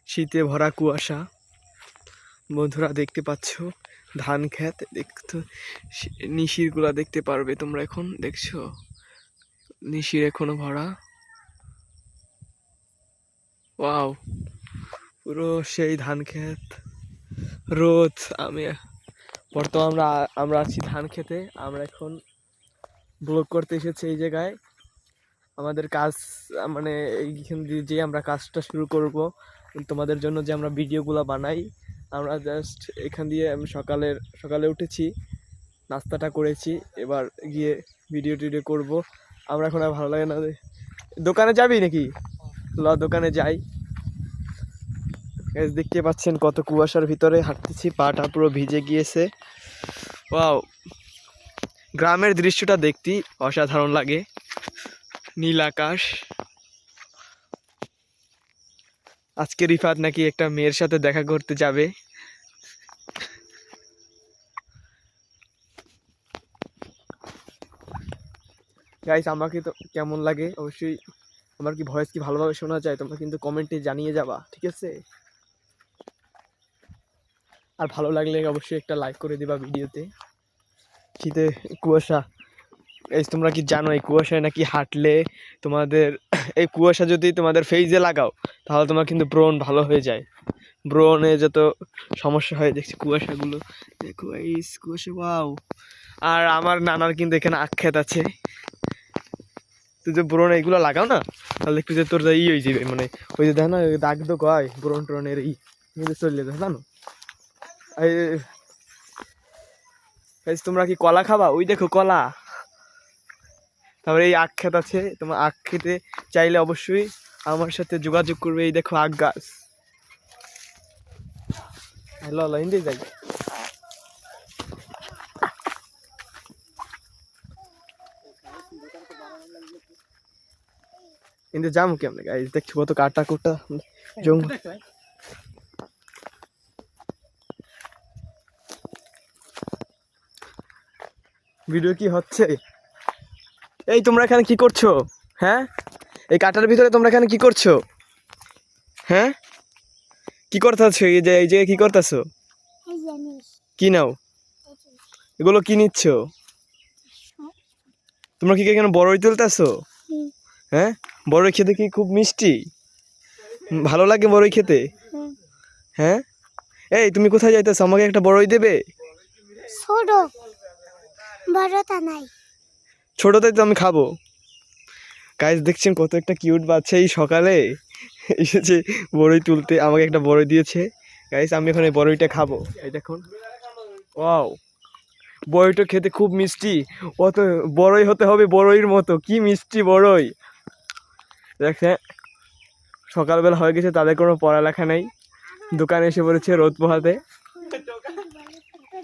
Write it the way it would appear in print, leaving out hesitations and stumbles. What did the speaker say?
শীতে ভরা কুয়াশা। বন্ধুরা দেখতে পাচ্ছ ধান ক্ষেত, দেখতে নিশিরগুলা দেখতে পারবে তোমরা। এখন দেখছো নিশির এখনো ভরা। ওয়াও, পুরো সেই ধান ক্ষেত, রোদ। বর্তমান আমরা আছি ধান খেতে। আমরা এখন ব্লগ করতে এসেছি এই জায়গায়। আমাদের কাজ মানে এইখান দিয়ে যে আমরা কাজটা শুরু করব তোমাদের জন্য, যে আমরা ভিডিওগুলো বানাই, আমরা জাস্ট এখান দিয়ে আমি সকালে উঠেছি, নাস্তাটা করেছি, এবার গিয়ে ভিডিও টিডিও করবো। আমরা এখন আর ভালো লাগে না। দোকানে যাবি নাকি? দোকানে যাই। দেখতে পাচ্ছেন কত কুয়াশার ভিতরে হাঁটতেছি, পাটা পুরো ভিজে গিয়েছে। ওয়াও, গ্রামের দৃশ্যটা দেখতে অসাধারণ লাগে। নীল আকাশ। আজকে রিফাত নাকি একটা মেয়ের সাথে দেখা করতে যাবে। গাইস, আমাকে তো কেমন লাগে অবশ্যই, আমার কি ভয়েস কি ভালোভাবে শোনা যায় তোমরা কিন্তু কমেন্টে জানিয়ে যাবা, ঠিক আছে? আর ভালো লাগলে অবশ্যই একটা লাইক করে দিবা ভিডিওতে। শীতে কুয়াশা, এই তোমরা কি জানো এই কুয়াশায় নাকি হাঁটলে তোমাদের এই কুয়াশা যদি তোমাদের ফেইজে লাগাও তাহলে তোমার কিন্তু ব্রণ ভালো হয়ে যায়। ব্রণে যত সমস্যা হয় দেখছি কুয়াশাগুলো দেখো, এই কুয়াশা। ওয়াও, আর আমার নানার কিন্তু এখানে আখ ক্ষেত আছে। তুই যে ব্রণ এইগুলো লাগাও না, তাহলে একটু যে তোর হয়ে যাবে, মানে ওই যে দেখ না দাগ তো কয় ব্রণ ট্রণের কিন্তু চলে যায়, জানো? এই তোমরা কি কলা খাবা? ওই দেখো কলা। তারপরে এই আখ ক্ষেত আছে, তোমার আখ খেতে চাইলে অবশ্যই আমার সাথে যোগাযোগ করবে। এই দেখো আখ গাছ। হ্যালো হিন্দি যাই। কিন্তু যাবো কেমন গাইস, দেখছো কত কাটা কুটা জঙ্গল। ভিডিও কি হচ্ছে? এই তোমরা এখানে কি করছো? হ্যাঁ, এই কাটার ভিতরে তোমরা এখানে কি করছো? হ্যাঁ, কি করতেছো? এই জায়গায় কি করতেছো? কি নাও? এগুলো কি নিচ্ছ? তোমরা কি এখানে বড়ই তুলতেছো? হ্যাঁ, বড়ই খেতে কি খুব মিষ্টি? ভালো লাগে বড়ই খেতে? হ্যাঁ, এই তুমি কোথায় যাইতেছো? আমাকে একটা বড়ই দেবে? ছোট, বড়টা নাই। ছোটটাই তো আমি খাবো। গাইস দেখছেন কত একটা কিউট বাচ্চা এই সকালে এসেছে বড়ই তুলতে, আমাকে একটা বড়ই দিয়েছে। গাইস আমি এখন এই বড়ইটা খাবো। এই দেখুন, ওয়াও, বড়ইটা খেতে খুব মিষ্টি। অত বড়ই হতে হবে বড়ইর মতো, কি মিষ্টি বড়ই। দেখেন সকালবেলা হয়ে গেছে, তাদের কোনো পড়ালেখা নেই, দোকানে এসে পড়েছে রোদ পোহাতে।